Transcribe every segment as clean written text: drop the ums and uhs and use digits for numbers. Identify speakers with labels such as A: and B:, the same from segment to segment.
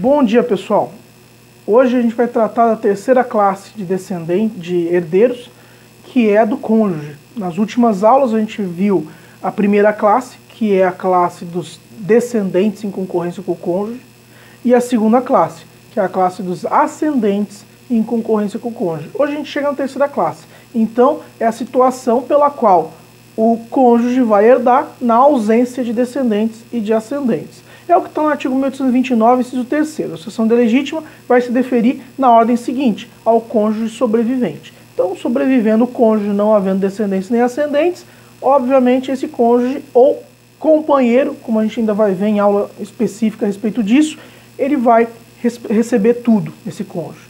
A: Bom dia, pessoal. Hoje a gente vai tratar da terceira classe de herdeiros, que é do cônjuge. Nas últimas aulas a gente viu a primeira classe, que é a classe dos descendentes em concorrência com o cônjuge, e a segunda classe, que é a classe dos ascendentes em concorrência com o cônjuge. Hoje a gente chega na terceira classe. Então, é a situação pela qual o cônjuge vai herdar na ausência de descendentes e de ascendentes. É o que está no artigo 1829, inciso 3º. A sucessão legítima vai se deferir na ordem seguinte, ao cônjuge sobrevivente. Então, sobrevivendo o cônjuge, não havendo descendentes nem ascendentes, obviamente esse cônjuge ou companheiro, como a gente ainda vai ver em aula específica a respeito disso, ele vai receber tudo, esse cônjuge.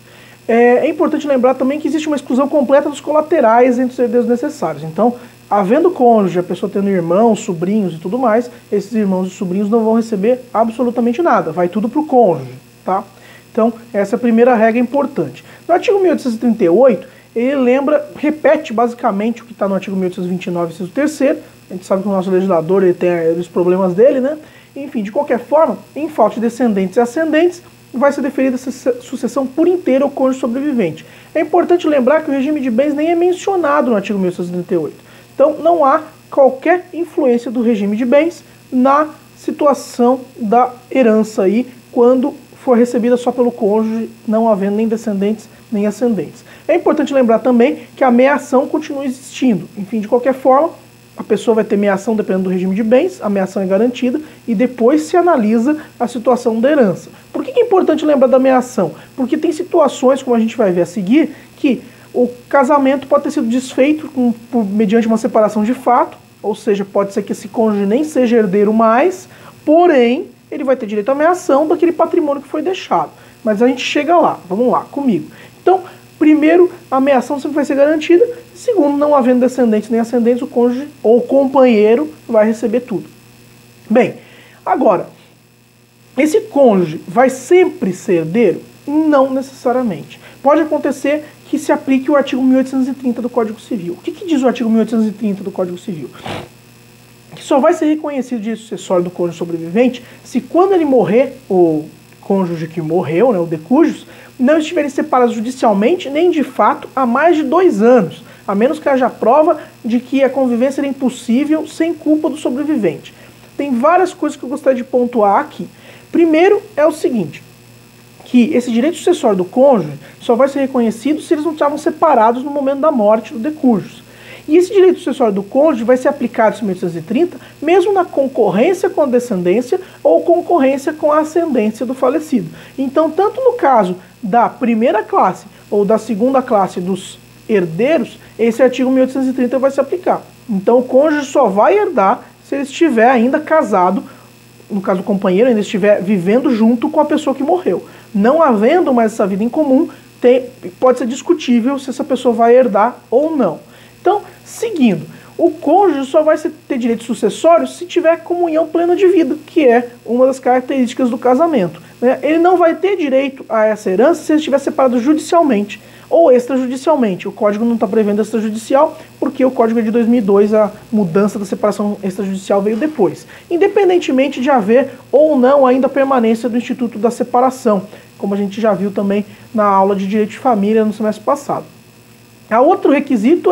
A: É importante lembrar também que existe uma exclusão completa dos colaterais entre os herdeiros necessários. Então, havendo cônjuge, a pessoa tendo irmãos, sobrinhos e tudo mais, esses irmãos e sobrinhos não vão receber absolutamente nada, vai tudo para o cônjuge, tá? Então, essa é a primeira regra importante. No artigo 1838, ele repete basicamente o que está no artigo 1829, inciso 3º, a gente sabe que o nosso legislador ele tem os problemas dele, né? Enfim, de qualquer forma, em falta de descendentes e ascendentes, vai ser deferida essa sucessão por inteiro ao cônjuge sobrevivente. É importante lembrar que o regime de bens nem é mencionado no artigo 1838. Então, não há qualquer influência do regime de bens na situação da herança aí, quando for recebida só pelo cônjuge, não havendo nem descendentes nem ascendentes. É importante lembrar também que a meação continua existindo. Enfim, de qualquer forma, a pessoa vai ter meação dependendo do regime de bens, a meação é garantida e depois se analisa a situação da herança. Por que é importante lembrar da meação? Porque tem situações, como a gente vai ver a seguir, que o casamento pode ter sido desfeito mediante uma separação de fato, ou seja, pode ser que esse cônjuge nem seja herdeiro mais, porém, ele vai ter direito à meação daquele patrimônio que foi deixado. Mas a gente chega lá, vamos lá, comigo. Então, primeiro, a meação sempre vai ser garantida. Segundo, não havendo descendentes nem ascendentes, o cônjuge ou o companheiro vai receber tudo. Bem, agora, esse cônjuge vai sempre ser herdeiro? Não necessariamente. Pode acontecer que se aplique o artigo 1830 do Código Civil. O que diz o artigo 1830 do Código Civil? Que só vai ser reconhecido direito sucessório do cônjuge sobrevivente se quando ele morrer, o cônjuge que morreu, né, o de cujus, não estiverem separados judicialmente nem de fato há mais de 2 anos, a menos que haja prova de que a convivência era impossível sem culpa do sobrevivente. Tem várias coisas que eu gostaria de pontuar aqui. Primeiro é o seguinte, que esse direito sucessório do cônjuge só vai ser reconhecido se eles não estavam separados no momento da morte do de cujus. E esse direito sucessório do cônjuge vai ser aplicado em 1830, mesmo na concorrência com a descendência ou concorrência com a ascendência do falecido. Então, tanto no caso da primeira classe ou da segunda classe dos herdeiros, esse artigo 1830 vai se aplicar. Então, o cônjuge só vai herdar se ele estiver ainda casado, no caso do companheiro, ainda estiver vivendo junto com a pessoa que morreu. Não havendo mais essa vida em comum, pode ser discutível se essa pessoa vai herdar ou não. Então, seguindo, o cônjuge só vai ter direito sucessório se tiver comunhão plena de vida, que é uma das características do casamento, né? Ele não vai ter direito a essa herança se ele estiver separado judicialmente ou extrajudicialmente. O código não está prevendo extrajudicial, porque o código é de 2002, a mudança da separação extrajudicial veio depois. Independentemente de haver ou não ainda permanência do Instituto da Separação, como a gente já viu também na aula de Direito de Família no semestre passado. A outro requisito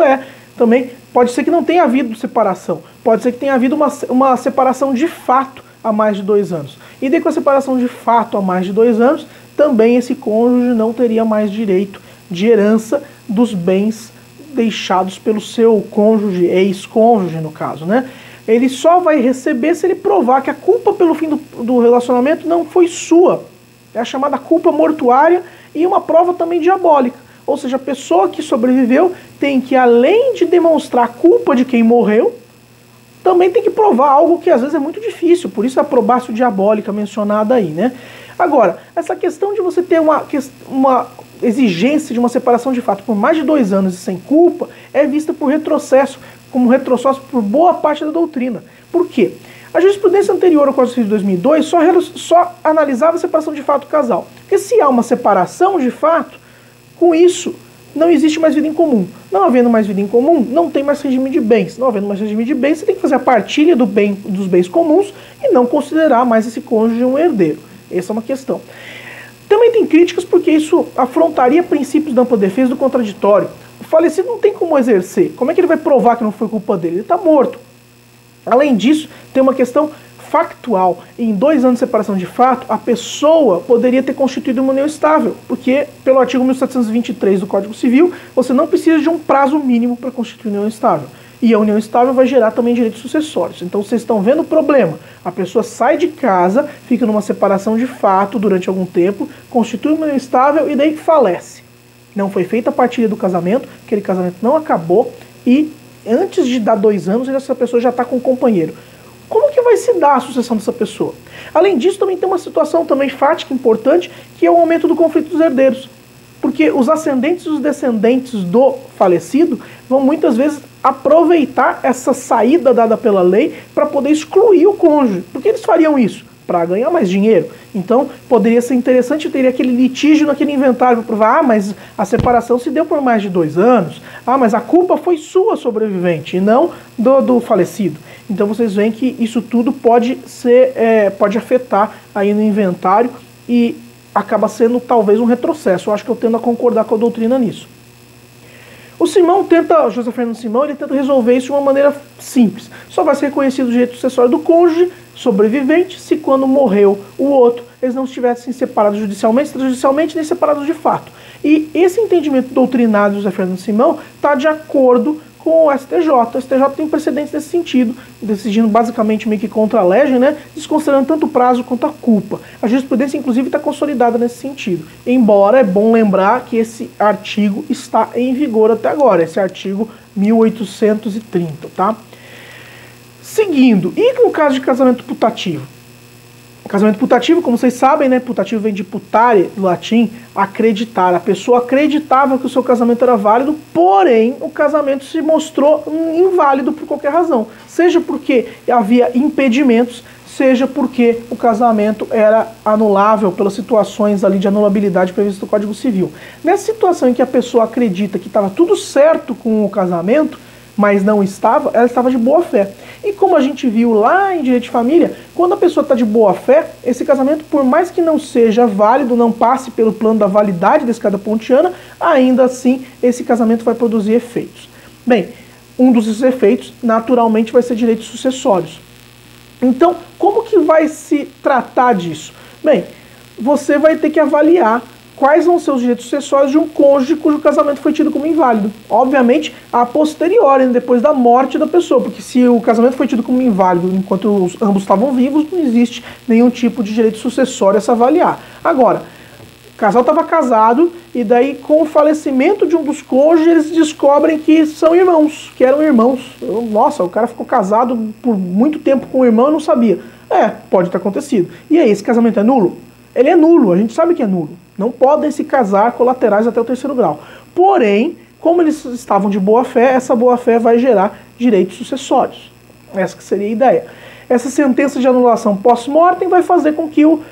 A: também, pode ser que não tenha havido separação, pode ser que tenha havido uma separação de fato há mais de 2 anos. E daí com a separação de fato há mais de 2 anos, também esse cônjuge não teria mais direito de herança dos bens deixados pelo seu cônjuge, ex-cônjuge no caso, né? Ele só vai receber se ele provar que a culpa pelo fim do relacionamento não foi sua. É a chamada culpa mortuária e uma prova também diabólica. Ou seja, a pessoa que sobreviveu tem que, além de demonstrar a culpa de quem morreu, também tem que provar algo que às vezes é muito difícil, por isso a probácio diabólica mencionada aí, né? Agora, essa questão de você ter uma exigência de uma separação de fato por mais de 2 anos e sem culpa é vista por retrocesso, como retrocesso por boa parte da doutrina. Por quê? A jurisprudência anterior ao Código Civil de 2002 só analisava a separação de fato do casal. Porque se há uma separação de fato, com isso, não existe mais vida em comum. Não havendo mais vida em comum, não tem mais regime de bens. Não havendo mais regime de bens, você tem que fazer a partilha dos bens comuns e não considerar mais esse cônjuge um herdeiro. Essa é uma questão. Também tem críticas porque isso afrontaria princípios da ampla defesa do contraditório. O falecido não tem como exercer. Como é que ele vai provar que não foi culpa dele? Ele está morto. Além disso, tem uma questão factual. Em 2 anos de separação de fato, a pessoa poderia ter constituído uma união estável, porque pelo artigo 1723 do Código Civil, você não precisa de um prazo mínimo para constituir uma união estável. E a união estável vai gerar também direitos sucessórios. Então vocês estão vendo o problema. A pessoa sai de casa, fica numa separação de fato durante algum tempo, constitui uma união estável e daí falece. Não foi feita a partilha do casamento, aquele casamento não acabou e antes de dar 2 anos, essa pessoa já está com um companheiro. Como que vai se dar a sucessão dessa pessoa? Além disso, também tem uma situação também fática, importante, que é o aumento do conflito dos herdeiros. Porque os ascendentes e os descendentes do falecido vão muitas vezes aproveitar essa saída dada pela lei para poder excluir o cônjuge. Por que eles fariam isso? Para ganhar mais dinheiro. Então, poderia ser interessante ter aquele litígio naquele inventário para provar, mas a separação se deu por mais de 2 anos. Mas a culpa foi sua, sobrevivente, e não do falecido. Então, vocês veem que isso tudo pode afetar aí no inventário e acaba sendo talvez um retrocesso. Eu acho que eu tendo a concordar com a doutrina nisso. José Fernando Simão, ele tenta resolver isso de uma maneira simples. Só vai ser reconhecido o direito sucessório do cônjuge sobrevivente se quando morreu o outro, eles não estivessem separados judicialmente, extrajudicialmente, nem separados de fato. E esse entendimento doutrinado de José Fernando Simão está de acordo com o STJ. O STJ tem precedentes nesse sentido, decidindo basicamente meio que contra a lege, né, desconsiderando tanto o prazo quanto a culpa. A jurisprudência, inclusive, está consolidada nesse sentido. Embora é bom lembrar que esse artigo está em vigor até agora, esse artigo 1830, tá? Seguindo, e no caso de casamento putativo? Casamento putativo, como vocês sabem, né, putativo vem de putare, do latim, acreditar. A pessoa acreditava que o seu casamento era válido, porém o casamento se mostrou inválido por qualquer razão. Seja porque havia impedimentos, seja porque o casamento era anulável pelas situações ali de anulabilidade previstas no Código Civil. Nessa situação em que a pessoa acredita que estava tudo certo com o casamento, mas não estava, ela estava de boa fé. E como a gente viu lá em Direito de Família, quando a pessoa está de boa fé, esse casamento, por mais que não seja válido, não passe pelo plano da validade da escada pontiana, ainda assim esse casamento vai produzir efeitos. Bem, um dos efeitos, naturalmente, vai ser direitos sucessórios. Então, como que vai se tratar disso? Bem, você vai ter que avaliar quais vão ser os direitos sucessórios de um cônjuge cujo casamento foi tido como inválido. Obviamente, a posteriori, depois da morte da pessoa, porque se o casamento foi tido como inválido enquanto ambos estavam vivos, não existe nenhum tipo de direito sucessório a se avaliar. Agora, o casal estava casado e daí com o falecimento de um dos cônjuges eles descobrem que são irmãos, que eram irmãos. Nossa, o cara ficou casado por muito tempo com o irmão e não sabia. Pode ter acontecido. E aí, esse casamento é nulo? Ele é nulo, a gente sabe que é nulo. Não podem se casar colaterais até o 3º grau. Porém, como eles estavam de boa fé, essa boa fé vai gerar direitos sucessórios. Essa que seria a ideia. Essa sentença de anulação pós-mortem vai fazer com que o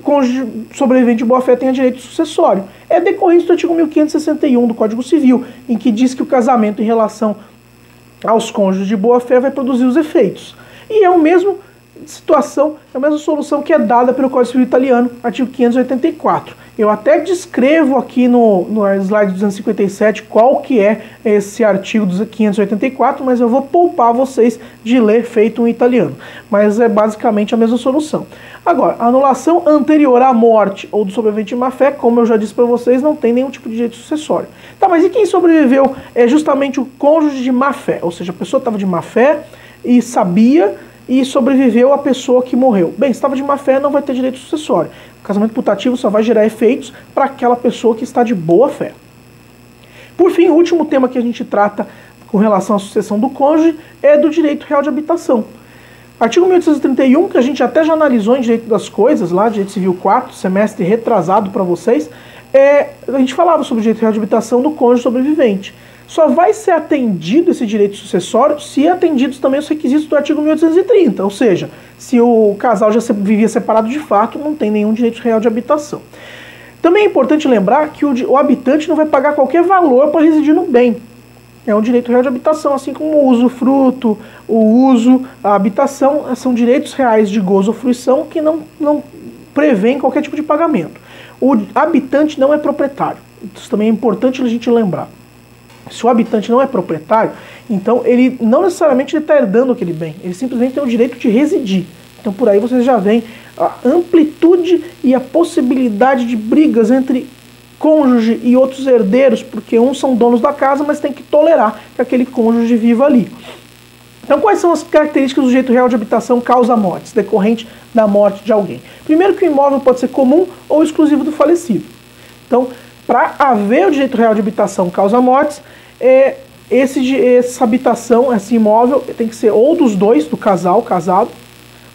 A: cônjuge sobrevivente de boa fé tenha direito sucessório. É decorrente do artigo 1561 do Código Civil, em que diz que o casamento em relação aos cônjuges de boa fé vai produzir os efeitos. E é o mesmo situação, é a mesma solução que é dada pelo Código Civil italiano, artigo 584. Eu até descrevo aqui no slide 257 qual que é esse artigo dos 584, mas eu vou poupar vocês de ler feito em italiano. Mas é basicamente a mesma solução. Agora, a anulação anterior à morte ou do sobrevivente de má-fé, como eu já disse para vocês, não tem nenhum tipo de direito sucessório. Tá, mas e quem sobreviveu é justamente o cônjuge de má-fé, ou seja, a pessoa estava de má-fé e sabia e sobreviveu a pessoa que morreu. Bem, se estava de má-fé, não vai ter direito sucessório. O casamento putativo só vai gerar efeitos para aquela pessoa que está de boa fé. Por fim, o último tema que a gente trata com relação à sucessão do cônjuge é do direito real de habitação. Artigo 1831, que a gente até já analisou em Direito das Coisas, lá, Direito Civil 4, semestre retrasado para vocês, a gente falava sobre o direito real de habitação do cônjuge sobrevivente. Só vai ser atendido esse direito sucessório se atendidos também os requisitos do artigo 1830, ou seja, se o casal já vivia separado de fato, não tem nenhum direito real de habitação. Também é importante lembrar que o habitante não vai pagar qualquer valor para residir no bem. É um direito real de habitação, assim como o usufruto, o uso, a habitação, são direitos reais de gozo ou fruição que não prevêem qualquer tipo de pagamento. O habitante não é proprietário. Isso também é importante a gente lembrar. Se o habitante não é proprietário, então ele não necessariamente está herdando aquele bem, ele simplesmente tem o direito de residir. Então por aí vocês já veem a amplitude e a possibilidade de brigas entre cônjuge e outros herdeiros, porque uns são donos da casa, mas tem que tolerar que aquele cônjuge viva ali. Então quais são as características do direito real de habitação causa-mortes, decorrente da morte de alguém? Primeiro, que o imóvel pode ser comum ou exclusivo do falecido. Então, para haver o direito real de habitação causa-mortes, essa habitação, esse imóvel, tem que ser ou dos dois, do casal, casado,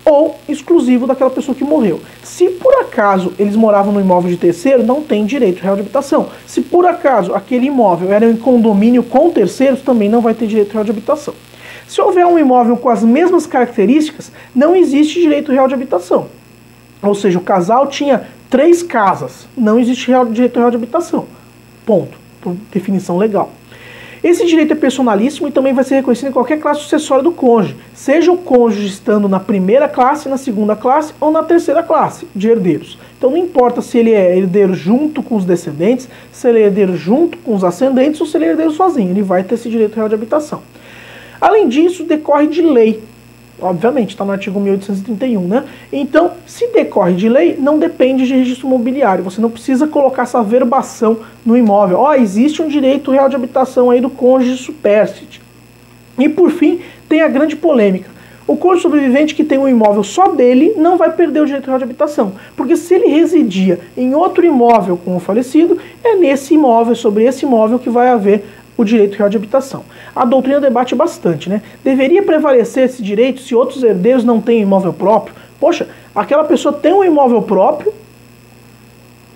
A: ou exclusivo daquela pessoa que morreu. Se por acaso eles moravam no imóvel de terceiro, não tem direito real de habitação. Se por acaso aquele imóvel era em condomínio com terceiros, também não vai ter direito real de habitação. Se houver um imóvel com as mesmas características, não existe direito real de habitação. Ou seja, o casal tinha 3 casas, não existe direito real de habitação. Ponto. Por definição legal. Esse direito é personalíssimo e também vai ser reconhecido em qualquer classe sucessória do cônjuge, seja o cônjuge estando na primeira classe, na segunda classe ou na terceira classe de herdeiros. Então não importa se ele é herdeiro junto com os descendentes, se ele é herdeiro junto com os ascendentes ou se ele é herdeiro sozinho, ele vai ter esse direito real de habitação. Além disso, decorre de lei. Obviamente, está no artigo 1831, né? Então, se decorre de lei, não depende de registro imobiliário. Você não precisa colocar essa verbação no imóvel. Ó, existe um direito real de habitação aí do cônjuge supérstite. E, por fim, tem a grande polêmica. O cônjuge sobrevivente que tem um imóvel só dele não vai perder o direito real de habitação. Porque se ele residia em outro imóvel com o falecido, é nesse imóvel, sobre esse imóvel, que vai haver o direito real de habitação. A doutrina debate bastante, né? Deveria prevalecer esse direito se outros herdeiros não têm imóvel próprio? Poxa, aquela pessoa tem um imóvel próprio,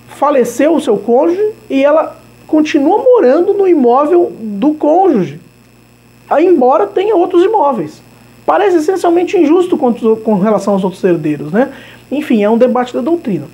A: faleceu o seu cônjuge e ela continua morando no imóvel do cônjuge, embora tenha outros imóveis. Parece essencialmente injusto com relação aos outros herdeiros, né? Enfim, é um debate da doutrina.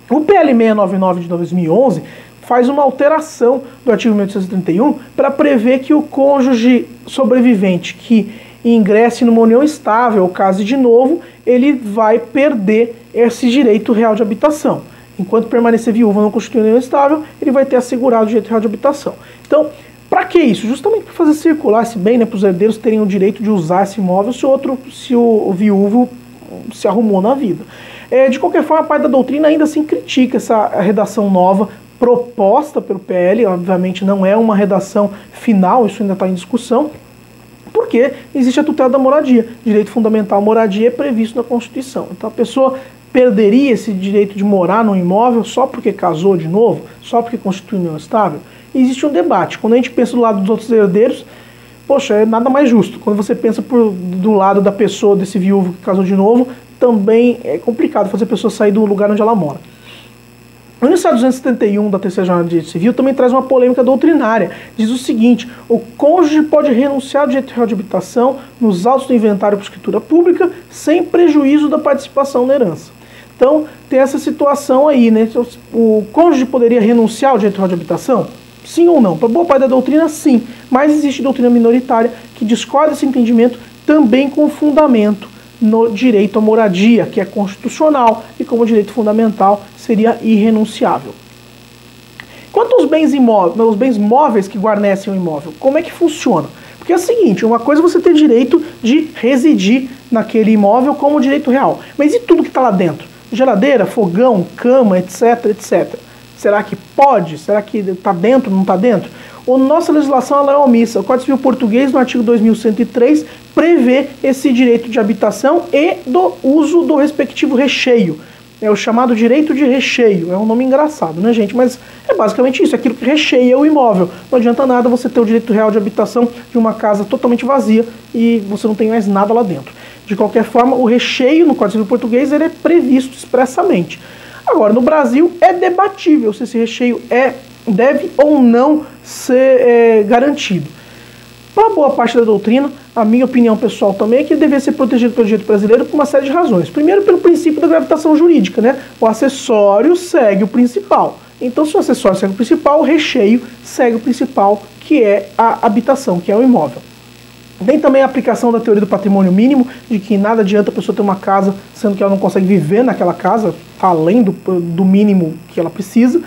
A: O PL 699 de 2011 faz uma alteração do artigo 1831 para prever que o cônjuge sobrevivente que ingresse numa união estável ou case de novo, ele vai perder esse direito real de habitação. Enquanto permanecer viúvo ou não constituir união estável, ele vai ter assegurado o direito real de habitação. Então, para que isso? Justamente para fazer circular esse bem, né, para os herdeiros terem o direito de usar esse imóvel se o viúvo se arrumou na vida. De qualquer forma, a parte da doutrina ainda assim critica essa redação nova proposta pelo PL, obviamente não é uma redação final, isso ainda está em discussão, porque existe a tutela da moradia. Direito fundamental à moradia é previsto na Constituição. Então a pessoa perderia esse direito de morar num imóvel só porque casou de novo, só porque constitui união estável? Existe um debate. Quando a gente pensa do lado dos outros herdeiros, poxa, é nada mais justo. Quando você pensa do lado da pessoa, desse viúvo que casou de novo, também é complicado fazer a pessoa sair do lugar onde ela mora. O enunciado 271 da Terceira Jornada de Direito Civil também traz uma polêmica doutrinária. Diz o seguinte: o cônjuge pode renunciar ao direito real de habitação nos autos do inventário por escritura pública sem prejuízo da participação na herança. Então, tem essa situação aí, né? O cônjuge poderia renunciar ao direito real de habitação? Sim ou não? Para boa parte da doutrina, sim. Mas existe doutrina minoritária que discorda desse entendimento, também com fundamento no direito à moradia, que é constitucional e como direito fundamental seria irrenunciável. Quanto aos bens imóveis, os bens móveis que guarnecem o imóvel, como é que funciona? Porque é o seguinte, uma coisa é você ter direito de residir naquele imóvel como direito real, mas e tudo que está lá dentro? Geladeira, fogão, cama, etc, etc. Será que pode? Será que está dentro, não está dentro? A nossa legislação ela é omissa. O Código Civil Português, no artigo 2103, prevê esse direito de habitação e do uso do respectivo recheio. É o chamado direito de recheio. É um nome engraçado, né, gente? Mas é basicamente isso, aquilo que recheia o imóvel. Não adianta nada você ter o direito real de habitação de uma casa totalmente vazia e você não tem mais nada lá dentro. De qualquer forma, o recheio no Código Civil Português ele é previsto expressamente. Agora, no Brasil, é debatível se esse recheio deve ou não ser garantido. Para boa parte da doutrina, a minha opinião pessoal também é que ele deveria ser protegido pelo direito brasileiro por uma série de razões. Primeiro, pelo princípio da gravitação jurídica, né? O acessório segue o principal. Então, se o acessório segue o principal, o recheio segue o principal, que é a habitação, que é o imóvel. Tem também a aplicação da teoria do patrimônio mínimo, de que nada adianta a pessoa ter uma casa, sendo que ela não consegue viver naquela casa, além do mínimo que ela precisa.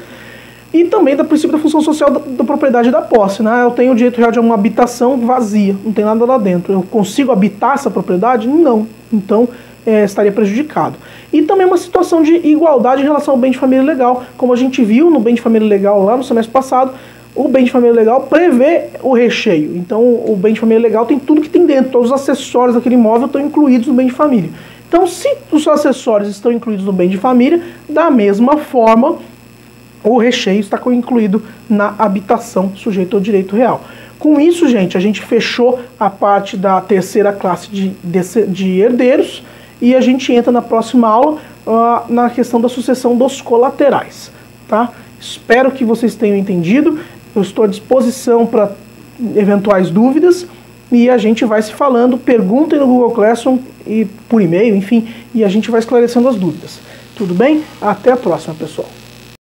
A: E também do princípio da função social da propriedade e da posse, né? Eu tenho o direito real de uma habitação vazia, não tem nada lá dentro. Eu consigo habitar essa propriedade? Não. Então, estaria prejudicado. E também uma situação de igualdade em relação ao bem de família legal. Como a gente viu no bem de família legal lá no semestre passado, o bem de família legal prevê o recheio. Então, o bem de família legal tem tudo que tem dentro, todos os acessórios daquele imóvel estão incluídos no bem de família. Então, se os acessórios estão incluídos no bem de família, da mesma forma, o recheio está incluído na habitação sujeita ao direito real. Com isso, gente, a gente fechou a parte da terceira classe de herdeiros e a gente entra na próxima aula na questão da sucessão dos colaterais, tá? Espero que vocês tenham entendido. Eu estou à disposição para eventuais dúvidas e a gente vai se falando. Perguntem no Google Classroom e por e-mail, enfim, e a gente vai esclarecendo as dúvidas. Tudo bem? Até a próxima, pessoal.